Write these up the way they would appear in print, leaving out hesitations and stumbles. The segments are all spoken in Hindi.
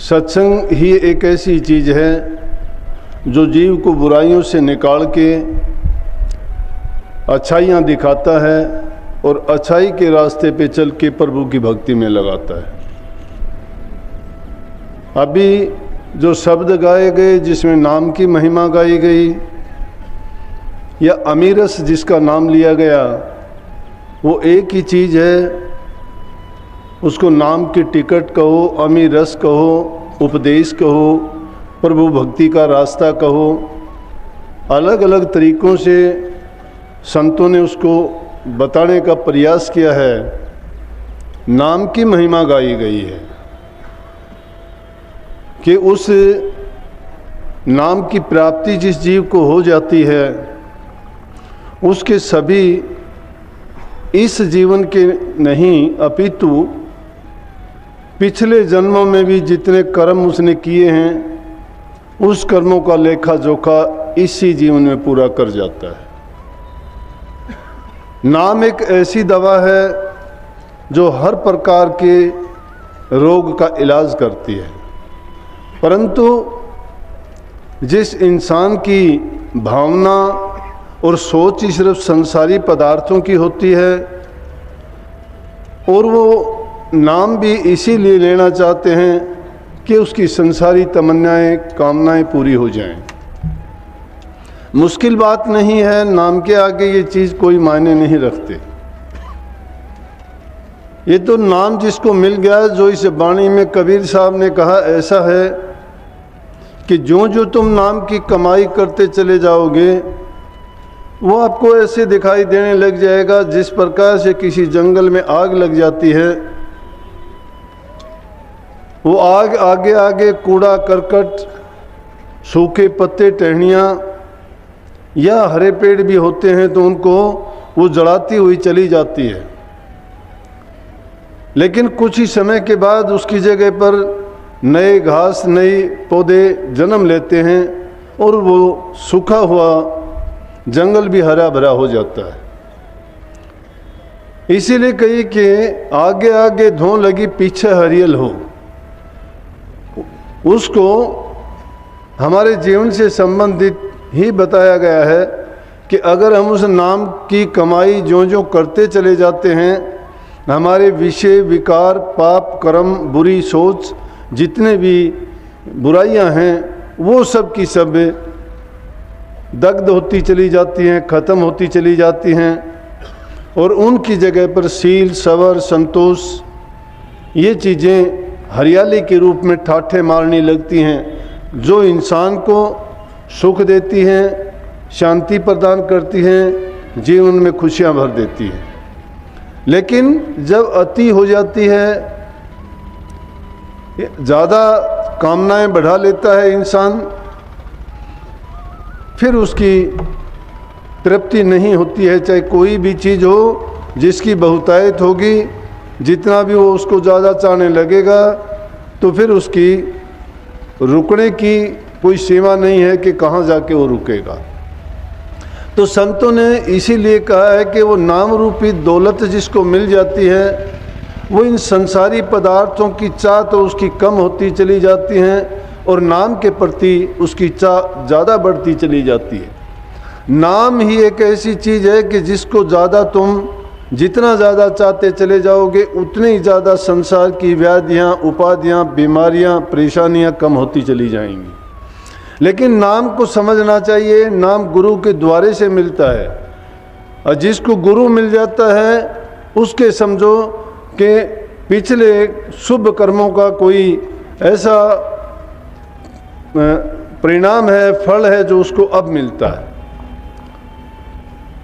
सत्संग ही एक ऐसी चीज़ है जो जीव को बुराइयों से निकाल के अच्छाइयाँ दिखाता है और अच्छाई के रास्ते पे चल के प्रभु की भक्ति में लगाता है। अभी जो शब्द गाए गए जिसमें नाम की महिमा गाई गई या अमीरस जिसका नाम लिया गया, वो एक ही चीज़ है। उसको नाम की टिकट कहो, अमीरस कहो, उपदेश कहो, प्रभु भक्ति का रास्ता कहो, अलग अलग तरीक़ों से संतों ने उसको बताने का प्रयास किया है। नाम की महिमा गाई गई है कि उस नाम की प्राप्ति जिस जीव को हो जाती है उसके सभी इस जीवन के नहीं अपितु पिछले जन्मों में भी जितने कर्म उसने किए हैं उस कर्मों का लेखा जोखा इसी जीवन में पूरा कर जाता है। नाम एक ऐसी दवा है जो हर प्रकार के रोग का इलाज करती है, परंतु जिस इंसान की भावना और सोच ही सिर्फ संसारी पदार्थों की होती है और वो नाम भी इसीलिए लेना चाहते हैं कि उसकी संसारी तमन्नाएं कामनाएं पूरी हो जाएं। मुश्किल बात नहीं है, नाम के आगे ये चीज़ कोई मायने नहीं रखते। ये तो नाम जिसको मिल गया, जो इस वाणी में कबीर साहब ने कहा ऐसा है कि जो जो तुम नाम की कमाई करते चले जाओगे वो आपको ऐसे दिखाई देने लग जाएगा जिस प्रकार से किसी जंगल में आग लग जाती है। वो आग आगे आगे कूड़ा करकट, सूखे पत्ते, टहनियाँ या हरे पेड़ भी होते हैं तो उनको वो जलाती हुई चली जाती है, लेकिन कुछ ही समय के बाद उसकी जगह पर नए घास, नए पौधे जन्म लेते हैं और वो सूखा हुआ जंगल भी हरा भरा हो जाता है। इसीलिए कही कि आगे आगे धों लगी पीछे हरियल हो। उसको हमारे जीवन से संबंधित ही बताया गया है कि अगर हम उस नाम की कमाई जो जो करते चले जाते हैं, हमारे विषय, विकार, पाप, कर्म, बुरी सोच, जितने भी बुराइयां हैं वो सब की सब दग्ध होती चली जाती हैं, ख़त्म होती चली जाती हैं और उनकी जगह पर सील, सवर, संतोष ये चीज़ें हरियाली के रूप में ठाठे मारने लगती हैं, जो इंसान को सुख देती हैं, शांति प्रदान करती हैं, जीवन में खुशियां भर देती हैं। लेकिन जब अति हो जाती है, ज़्यादा कामनाएं बढ़ा लेता है इंसान, फिर उसकी तृप्ति नहीं होती है। चाहे कोई भी चीज़ हो जिसकी बहुतायत होगी, जितना भी वो उसको ज़्यादा चाहने लगेगा तो फिर उसकी रुकने की कोई सीमा नहीं है कि कहाँ जाके वो रुकेगा। तो संतों ने इसीलिए कहा है कि वो नाम रूपी दौलत जिसको मिल जाती है वो इन संसारी पदार्थों की चाह तो उसकी कम होती चली जाती हैं और नाम के प्रति उसकी चाह ज़्यादा बढ़ती चली जाती है। नाम ही एक ऐसी चीज़ है कि जिसको ज़्यादा तुम जितना ज़्यादा चाहते चले जाओगे उतने ही ज़्यादा संसार की व्याधियाँ, उपाधियाँ, बीमारियाँ, परेशानियाँ कम होती चली जाएंगी। लेकिन नाम को समझना चाहिए, नाम गुरु के द्वारे से मिलता है और जिसको गुरु मिल जाता है उसके समझो कि पिछले शुभ कर्मों का कोई ऐसा परिणाम है, फल है जो उसको अब मिलता है।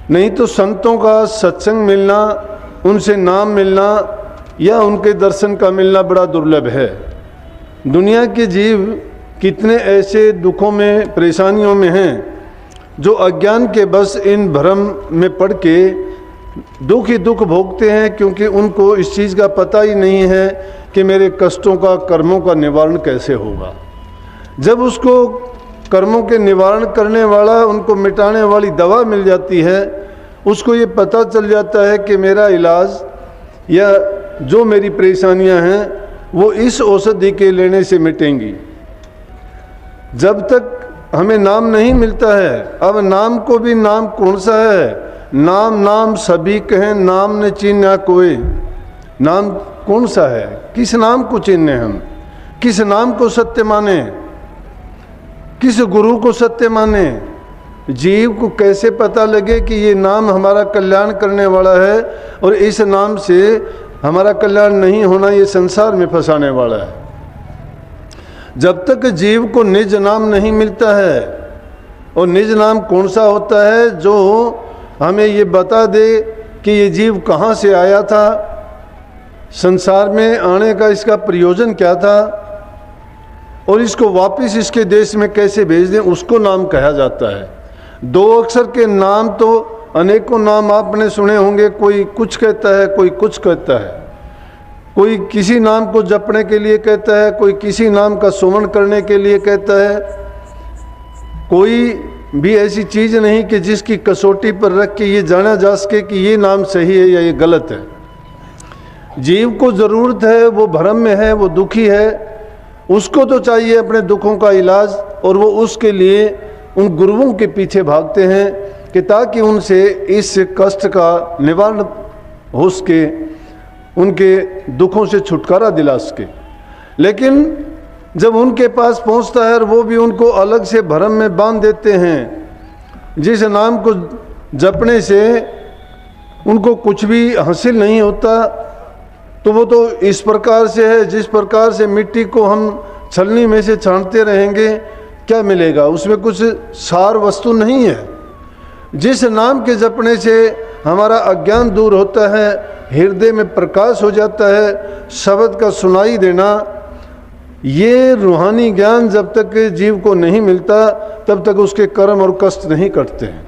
नहीं तो संतों का सत्संग मिलना, उनसे नाम मिलना या उनके दर्शन का मिलना बड़ा दुर्लभ है। दुनिया के जीव कितने ऐसे दुखों में, परेशानियों में हैं जो अज्ञान के बस इन भ्रम में पड़ के दुख ही दुख भोगते हैं, क्योंकि उनको इस चीज़ का पता ही नहीं है कि मेरे कष्टों का, कर्मों का निवारण कैसे होगा। जब उसको कर्मों के निवारण करने वाला, उनको मिटाने वाली दवा मिल जाती है, उसको ये पता चल जाता है कि मेरा इलाज या जो मेरी परेशानियां हैं वो इस औषधि के लेने से मिटेंगी। जब तक हमें नाम नहीं मिलता है, अब नाम को भी नाम कौन सा है? नाम नाम सभी कहें, नाम न चिन्ह कोई। नाम कौन सा है? किस नाम को चिन्हे हम? किस नाम को सत्य माने? किस गुरु को सत्य माने? जीव को कैसे पता लगे कि ये नाम हमारा कल्याण करने वाला है और इस नाम से हमारा कल्याण नहीं होना, ये संसार में फंसाने वाला है? जब तक जीव को निज नाम नहीं मिलता है, और निज नाम कौन सा होता है? जो हमें ये बता दे कि ये जीव कहाँ से आया था, संसार में आने का इसका प्रयोजन क्या था, और इसको वापस इसके देश में कैसे भेज दें, उसको नाम कहा जाता है। दो अक्षर के नाम तो अनेकों नाम आपने सुने होंगे, कोई कुछ कहता है, कोई कुछ कहता है, कोई किसी नाम को जपने के लिए कहता है, कोई किसी नाम का सुमन करने के लिए कहता है। कोई भी ऐसी चीज़ नहीं कि जिसकी कसौटी पर रख के ये जाना जा सके कि ये नाम सही है या ये गलत है। जीव को ज़रूरत है, वो भ्रम में है, वो दुखी है, उसको तो चाहिए अपने दुखों का इलाज, और वो उसके लिए उन गुरुओं के पीछे भागते हैं कि ताकि उनसे इस कष्ट का निवारण हो सके, उनके दुखों से छुटकारा दिला सके। लेकिन जब उनके पास पहुंचता है, वो भी उनको अलग से भ्रम में बांध देते हैं। जिस नाम को जपने से उनको कुछ भी हासिल नहीं होता, तो वो तो इस प्रकार से है जिस प्रकार से मिट्टी को हम छलनी में से छानते रहेंगे, क्या मिलेगा? उसमें कुछ सार वस्तु नहीं है। जिस नाम के जपने से हमारा अज्ञान दूर होता है, हृदय में प्रकाश हो जाता है, शब्द का सुनाई देना, ये रूहानी ज्ञान जब तक जीव को नहीं मिलता तब तक उसके कर्म और कष्ट नहीं कटते हैं।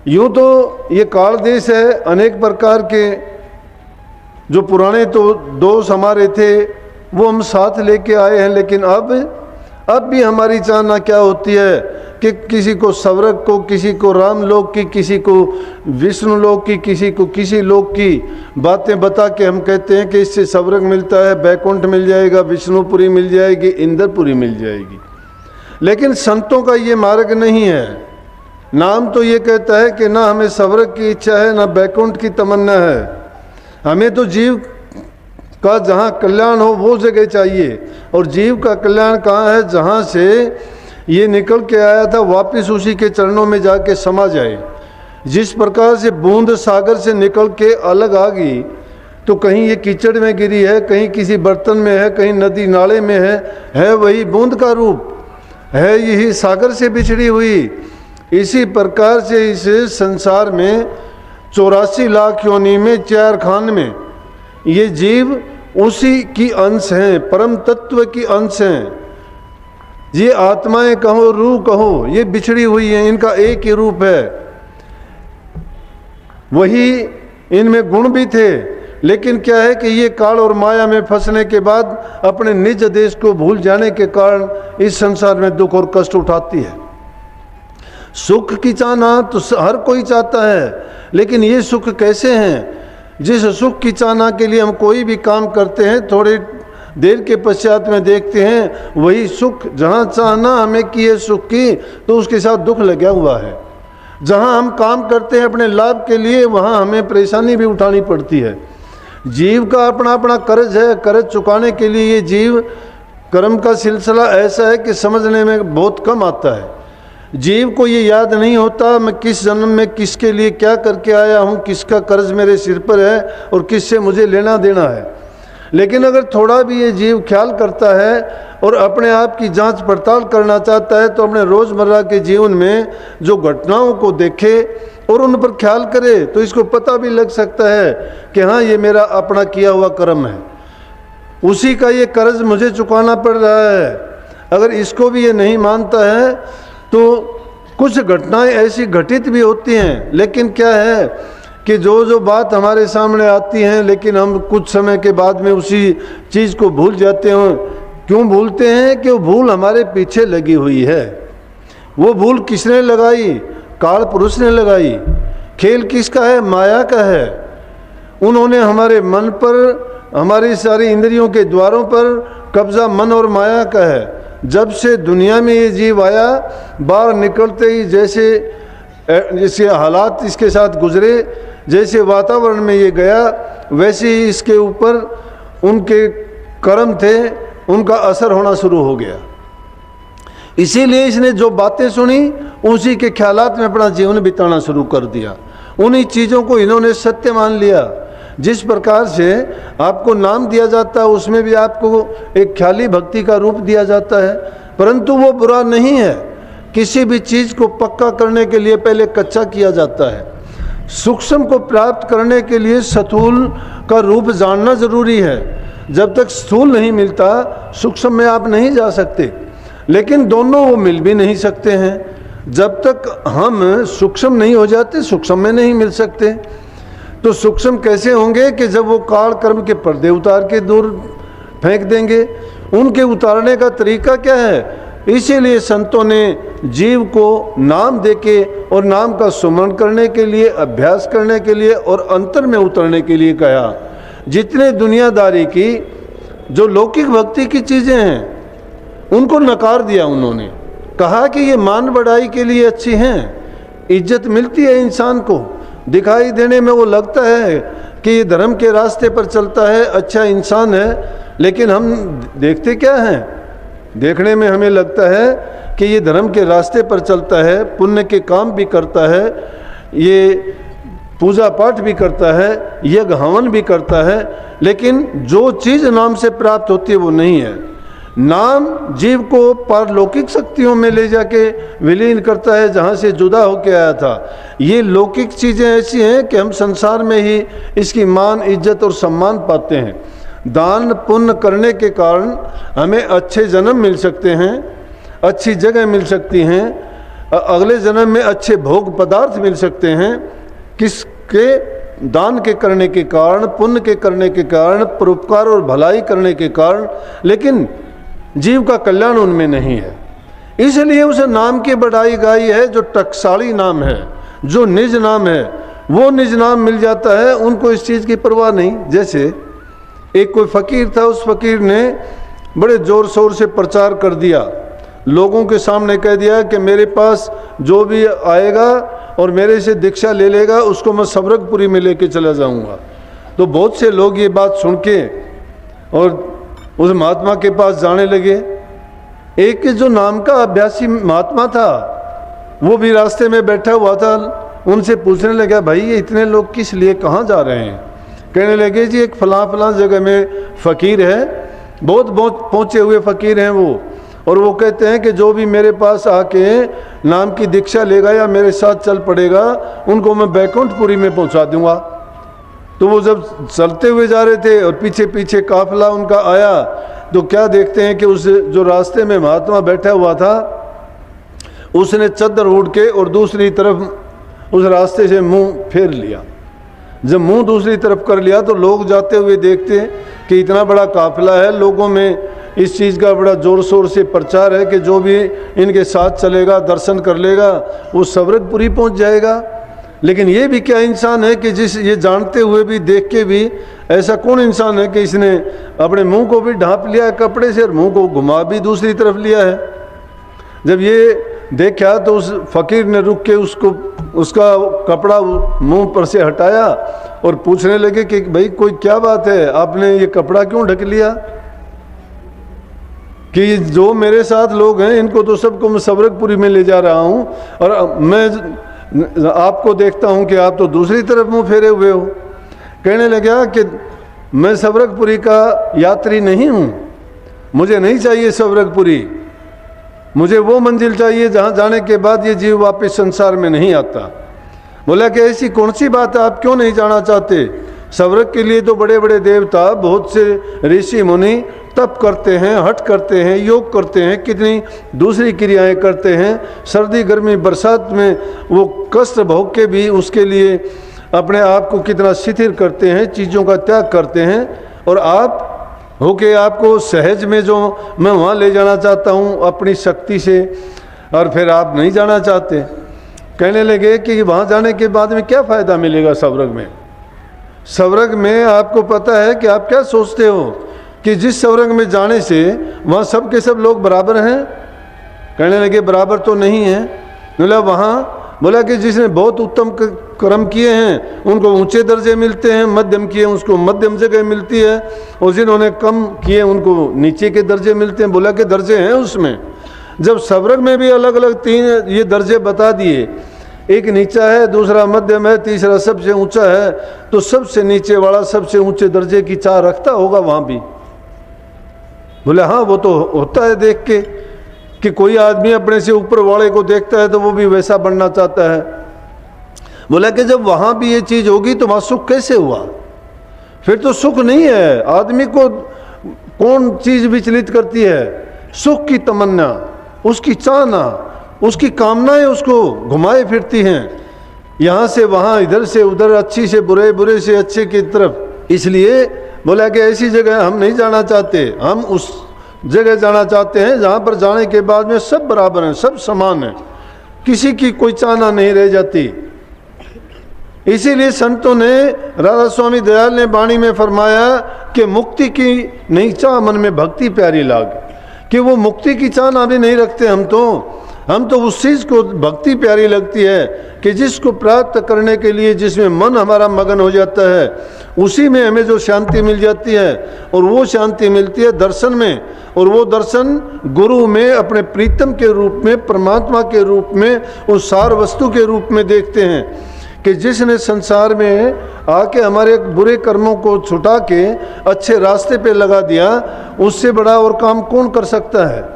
यूँ तो ये काल देश है, अनेक प्रकार के जो पुराने तो दोष हमारे थे वो हम साथ लेके आए हैं, लेकिन अब भी हमारी चाहना क्या होती है कि किसी को स्वर्ग को, किसी को राम लोक की, किसी को विष्णु लोक की, किसी को किसी लोक की बातें बता के हम कहते हैं कि इससे स्वर्ग मिलता है, बैकुंठ मिल जाएगा, विष्णुपुरी मिल जाएगी, इंद्रपुरी मिल जाएगी। लेकिन संतों का ये मार्ग नहीं है। नाम तो ये कहता है कि ना हमें स्वर्ग की इच्छा है, ना बैकुंठ की तमन्ना है, हमें तो जीव का जहाँ कल्याण हो वो जगह चाहिए। और जीव का कल्याण कहाँ है? जहाँ से ये निकल के आया था वापस उसी के चरणों में जाके समा जाए। जिस प्रकार से बूंद सागर से निकल के अलग आ गई, तो कहीं ये कीचड़ में गिरी है, कहीं किसी बर्तन में है, कहीं नदी नाले में है वही बूंद का रूप है, यही सागर से बिछड़ी हुई। इसी प्रकार से इस संसार में 84 लाख योनि में 4 खान में ये जीव उसी की अंश हैं, परम तत्व की अंश हैं। ये आत्माएं कहो, रूह कहो, ये बिछड़ी हुई हैं, इनका एक ही रूप है। वही इनमें गुण भी थे, लेकिन क्या है कि ये काल और माया में फंसने के बाद अपने निज देश को भूल जाने के कारण इस संसार में दुख और कष्ट उठाती है। सुख की चाहना तो हर कोई चाहता है, लेकिन ये सुख कैसे हैं? जिस सुख की चाहना के लिए हम कोई भी काम करते हैं, थोड़ी देर के पश्चात में देखते हैं वही सुख, जहाँ चाहना हमें की है सुख की, तो उसके साथ दुख लगा हुआ है। जहाँ हम काम करते हैं अपने लाभ के लिए, वहाँ हमें परेशानी भी उठानी पड़ती है। जीव का अपना अपना कर्ज है, कर्ज चुकाने के लिए ये जीव कर्म का सिलसिला ऐसा है कि समझने में बहुत कम आता है। जीव को ये याद नहीं होता मैं किस जन्म में किसके लिए क्या करके आया हूँ, किसका कर्ज मेरे सिर पर है और किससे मुझे लेना देना है। लेकिन अगर थोड़ा भी ये जीव ख्याल करता है और अपने आप की जांच पड़ताल करना चाहता है, तो अपने रोज़मर्रा के जीवन में जो घटनाओं को देखे और उन पर ख्याल करे, तो इसको पता भी लग सकता है कि हाँ, ये मेरा अपना किया हुआ कर्म है, उसी का ये कर्ज मुझे चुकाना पड़ रहा है। अगर इसको भी ये नहीं मानता है तो कुछ घटनाएं ऐसी घटित भी होती हैं, लेकिन क्या है कि जो बात हमारे सामने आती हैं, लेकिन हम कुछ समय के बाद में उसी चीज़ को भूल जाते हैं। क्यों भूलते हैं? कि वो भूल हमारे पीछे लगी हुई है। वो भूल किसने लगाई? काल पुरुष ने लगाई। खेल किसका है? माया का है। उन्होंने हमारे मन पर हमारी सारी इंद्रियों के द्वारों पर कब्जा मन और माया का है। जब से दुनिया में ये जीव आया, बाहर निकलते ही जैसे हालात इसके साथ गुजरे, जैसे वातावरण में ये गया, वैसे ही इसके ऊपर उनके कर्म थे, उनका असर होना शुरू हो गया। इसीलिए इसने जो बातें सुनी उसी के ख्यालात में अपना जीवन बिताना शुरू कर दिया। उन्हीं चीज़ों को इन्होंने सत्य मान लिया। जिस प्रकार से आपको नाम दिया जाता है, उसमें भी आपको एक ख्याली भक्ति का रूप दिया जाता है, परंतु वो बुरा नहीं है। किसी भी चीज़ को पक्का करने के लिए पहले कच्चा किया जाता है। सूक्ष्म को प्राप्त करने के लिए स्थूल का रूप जानना जरूरी है। जब तक स्थूल नहीं मिलता, सूक्ष्म में आप नहीं जा सकते। लेकिन दोनों वो मिल भी नहीं सकते हैं। जब तक हम सूक्ष्म नहीं हो जाते, सूक्ष्म में नहीं मिल सकते। तो सूक्ष्म कैसे होंगे कि जब वो काल कर्म के पर्दे उतार के दूर फेंक देंगे। उनके उतारने का तरीका क्या है? इसीलिए संतों ने जीव को नाम देके और नाम का सुमरण करने के लिए, अभ्यास करने के लिए और अंतर में उतरने के लिए कहा। जितने दुनियादारी की जो लौकिक भक्ति की चीज़ें हैं उनको नकार दिया उन्होंने। कहा कि ये मान बढ़ाई के लिए अच्छी हैं, इज्जत मिलती है इंसान को, दिखाई देने में वो लगता है कि ये धर्म के रास्ते पर चलता है, अच्छा इंसान है। लेकिन हम देखते क्या हैं? देखने में हमें लगता है कि ये धर्म के रास्ते पर चलता है, पुण्य के काम भी करता है, ये पूजा पाठ भी करता है, यज्ञ हवन भी करता है, लेकिन जो चीज़ नाम से प्राप्त होती है वो नहीं है। नाम जीव को पारलौकिक शक्तियों में ले जाके विलीन करता है, जहाँ से जुदा होके आया था। ये लौकिक चीज़ें ऐसी हैं कि हम संसार में ही इसकी मान, इज्जत और सम्मान पाते हैं। दान पुण्य करने के कारण हमें अच्छे जन्म मिल सकते हैं, अच्छी जगह मिल सकती हैं, अगले जन्म में अच्छे भोग पदार्थ मिल सकते हैं। किसके? दान के करने के कारण, पुण्य के करने के कारण, परोपकार और भलाई करने के कारण। लेकिन जीव का कल्याण उनमें नहीं है। इसलिए उसे नाम की बढ़ाई गाई है। जो टकसाली नाम है, जो निज नाम है, वो निज नाम मिल जाता है, उनको इस चीज़ की परवाह नहीं। जैसे एक कोई फ़कीर था, उस फ़कीर ने बड़े ज़ोर शोर से प्रचार कर दिया, लोगों के सामने कह दिया कि मेरे पास जो भी आएगा और मेरे से दीक्षा ले लेगा, उसको मैं सवरगपुरी में लेके चला जाऊंगा। तो बहुत से लोग ये बात सुन के और उस महात्मा के पास जाने लगे। एक जो नाम का अभ्यासी महात्मा था, वो भी रास्ते में बैठा हुआ था। उनसे पूछने लगा, भाई ये इतने लोग किस लिए, कहाँ जा रहे हैं? कहने लगे, जी एक फलां जगह में फ़कीर है, बहुत पहुँचे हुए फ़कीर हैं वो, और वो कहते हैं कि जो भी मेरे पास आके नाम की दीक्षा लेगा या मेरे साथ चल पड़ेगा, उनको मैं बैकुंठपुरी में पहुँचा दूँगा। तो वो जब चलते हुए जा रहे थे और पीछे पीछे काफिला उनका आया, तो क्या देखते हैं कि उस जो रास्ते में महात्मा बैठा हुआ था, उसने चद्दर ओढ़ के और दूसरी तरफ उस रास्ते से मुंह फेर लिया। जब मुंह दूसरी तरफ कर लिया तो लोग जाते हुए देखते कि इतना बड़ा काफिला है, लोगों में इस चीज़ का बड़ा ज़ोर शोर से प्रचार है कि जो भी इनके साथ चलेगा, दर्शन कर लेगा, वो सवरगपुरी पहुंच जाएगा। लेकिन ये भी क्या इंसान है कि जिस ये जानते हुए भी, देख के भी, ऐसा कौन इंसान है कि इसने अपने मुंह को भी ढांप लिया है कपड़े से और मुंह को घुमा भी दूसरी तरफ लिया है। जब ये देखा तो उस फ़कीर ने रुक के उसका कपड़ा मुंह पर से हटाया और पूछने लगे कि भाई कोई क्या बात है, आपने ये कपड़ा क्यों ढक लिया? कि जो मेरे साथ लोग हैं इनको तो सबको मैं सवरगपुरी में ले जा रहा हूँ और मैं आपको देखता हूँ कि आप तो दूसरी तरफ मुंह फेरे हुए हो। कहने लगा कि मैं सवरगपुरी का यात्री नहीं हूँ, मुझे नहीं चाहिए सवरगपुरी, मुझे वो मंजिल चाहिए जहाँ जाने के बाद ये जीव वापस संसार में नहीं आता। बोला कि ऐसी कौन सी बात है, आप क्यों नहीं जाना चाहते? सवरग के लिए तो बड़े बड़े देवता, बहुत से ऋषि मुनि तप करते हैं, हठ करते हैं, योग करते हैं, कितनी दूसरी क्रियाएं करते हैं। सर्दी गर्मी बरसात में वो कष्ट भोग के भी उसके लिए अपने आप को कितना शिथिल करते हैं, चीज़ों का त्याग करते हैं। और आप होके आपको सहज में जो मैं वहाँ ले जाना चाहता हूँ अपनी शक्ति से, और फिर आप नहीं जाना चाहते। कहने लगे कि वहाँ जाने के बाद में क्या फ़ायदा मिलेगा सवरग में? स्वर्ग में आपको पता है कि आप क्या सोचते हो कि जिस स्वर्ग में जाने से वहाँ सब के सब लोग बराबर हैं? कहने लगे बराबर तो नहीं है। बोला वहाँ, बोला कि जिसने बहुत उत्तम कर्म किए हैं उनको ऊंचे दर्जे मिलते हैं, मध्यम किए उसको मध्यम जगह मिलती है, और जिन्होंने कम किए उनको नीचे के दर्जे मिलते हैं। बोला कि दर्जे हैं उसमें। जब स्वर्ग में भी अलग अलग 3 ये दर्जे बता दिए, एक नीचा है, दूसरा मध्यम है, तीसरा सबसे ऊंचा है, तो सबसे नीचे वाला सबसे ऊंचे दर्जे की चाह रखता होगा वहाँ भी? बोले हाँ, वो तो होता है देख के कि कोई आदमी अपने से ऊपर वाले को देखता है तो वो भी वैसा बनना चाहता है। बोला कि जब वहाँ भी ये चीज़ होगी तो वहाँ सुख कैसे हुआ? फिर तो सुख नहीं है। आदमी को कौन चीज़ विचलित करती है? सुख की तमन्ना, उसकी चाहना, उसकी कामनाएं उसको घुमाए फिरती हैं, यहाँ से वहाँ, इधर से उधर, अच्छी से बुरे, बुरे से अच्छे की तरफ। इसलिए बोला कि ऐसी जगह हम नहीं जाना चाहते, हम उस जगह जाना चाहते हैं जहाँ पर जाने के बाद में सब बराबर हैं, सब समान हैं, किसी की कोई चाहना नहीं रह जाती। इसीलिए संतों ने, राधा स्वामी दयाल ने वाणी में फरमाया कि मुक्ति की नहीं चाह मन में भक्ति प्यारी लाग, कि वो मुक्ति की चाहना भी नहीं रखते हम तो उस चीज़ को भक्ति प्यारी लगती है कि जिसको प्राप्त करने के लिए जिसमें मन हमारा मगन हो जाता है, उसी में हमें जो शांति मिल जाती है, और वो शांति मिलती है दर्शन में, और वो दर्शन गुरु में अपने प्रीतम के रूप में, परमात्मा के रूप में, उस सार वस्तु के रूप में देखते हैं कि जिसने संसार में आके हमारे बुरे कर्मों को छुटा के अच्छे रास्ते पे लगा दिया, उससे बड़ा और काम कौन कर सकता है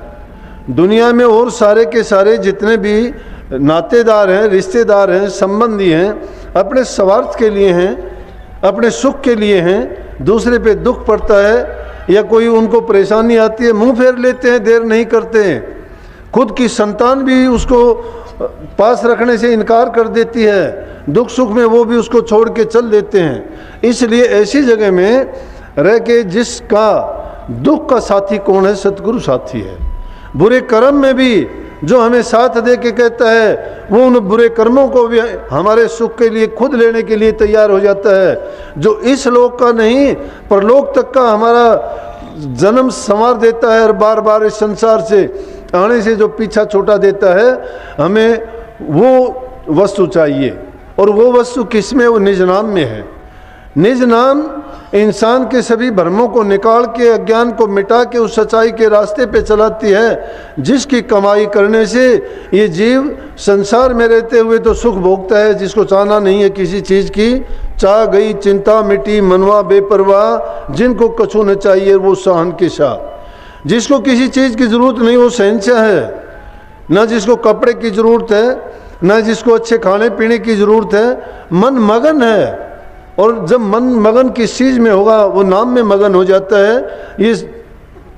दुनिया में? और सारे के सारे जितने भी नातेदार हैं, रिश्तेदार हैं, संबंधी हैं, अपने स्वार्थ के लिए हैं, अपने सुख के लिए हैं। दूसरे पे दुख पड़ता है या कोई उनको परेशानी आती है, मुंह फेर लेते हैं, देर नहीं करते हैं। खुद की संतान भी उसको पास रखने से इनकार कर देती है, दुख सुख में वो भी उसको छोड़ के चल देते हैं। इसलिए ऐसी जगह में रह के जिसका दुख का साथी कौन है? सतगुरु साथी है। बुरे कर्म में भी जो हमें साथ दे के कहता है, वो उन बुरे कर्मों को भी हमारे सुख के लिए खुद लेने के लिए तैयार हो जाता है। जो इस लोक का नहीं परलोक तक का हमारा जन्म संवार देता है, और बार बार इस संसार से आने से जो पीछा छोटा देता है, हमें वो वस्तु चाहिए। और वो वस्तु किस में? वो निज नाम में है। निज नाम इंसान के सभी भ्रमों को निकाल के, अज्ञान को मिटा के उस सच्चाई के रास्ते पे चलाती है, जिसकी कमाई करने से ये जीव संसार में रहते हुए तो सुख भोगता है, जिसको चाहना नहीं है किसी चीज़ की, चाह गई चिंता मिटी मनवा बेपरवाह, जिनको कछु न चाहिए वो सहन के शाह। जिसको किसी चीज़ की ज़रूरत नहीं वो शहंशाह है, न जिसको कपड़े की ज़रूरत है, न जिसको अच्छे खाने पीने की ज़रूरत है, मन मगन है। और जब मन मगन किस चीज़ में होगा, वो नाम में मगन हो जाता है। ये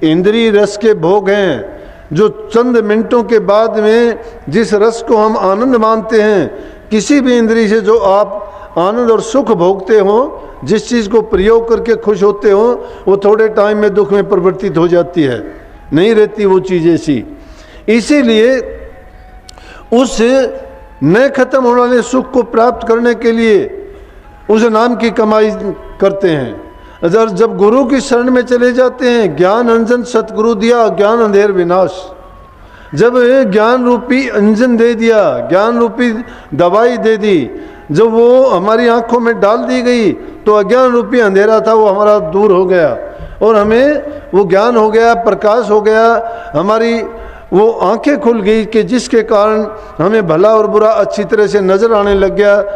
इंद्रिय रस के भोग हैं, जो चंद मिनटों के बाद में जिस रस को हम आनंद मानते हैं, किसी भी इंद्रिय से जो आप आनंद और सुख भोगते हो, जिस चीज़ को प्रयोग करके खुश होते हो, वो थोड़े टाइम में दुख में परिवर्तित हो जाती है, नहीं रहती वो चीज़ ऐसी। इसीलिए उस न खत्म होने वाले सुख को प्राप्त करने के लिए उस नाम की कमाई करते हैं। जब गुरु की शरण में चले जाते हैं, ज्ञान अंजन सतगुरु दिया, ज्ञान अंधेर विनाश। जब ज्ञान रूपी अंजन दे दिया, ज्ञान रूपी दवाई दे दी, जब वो हमारी आंखों में डाल दी गई, तो अज्ञान रूपी अंधेरा था वो हमारा दूर हो गया, और हमें वो ज्ञान हो गया, प्रकाश हो गया, हमारी वो आंखें खुल गई कि जिसके कारण हमें भला और बुरा अच्छी तरह से नज़र आने लग गया।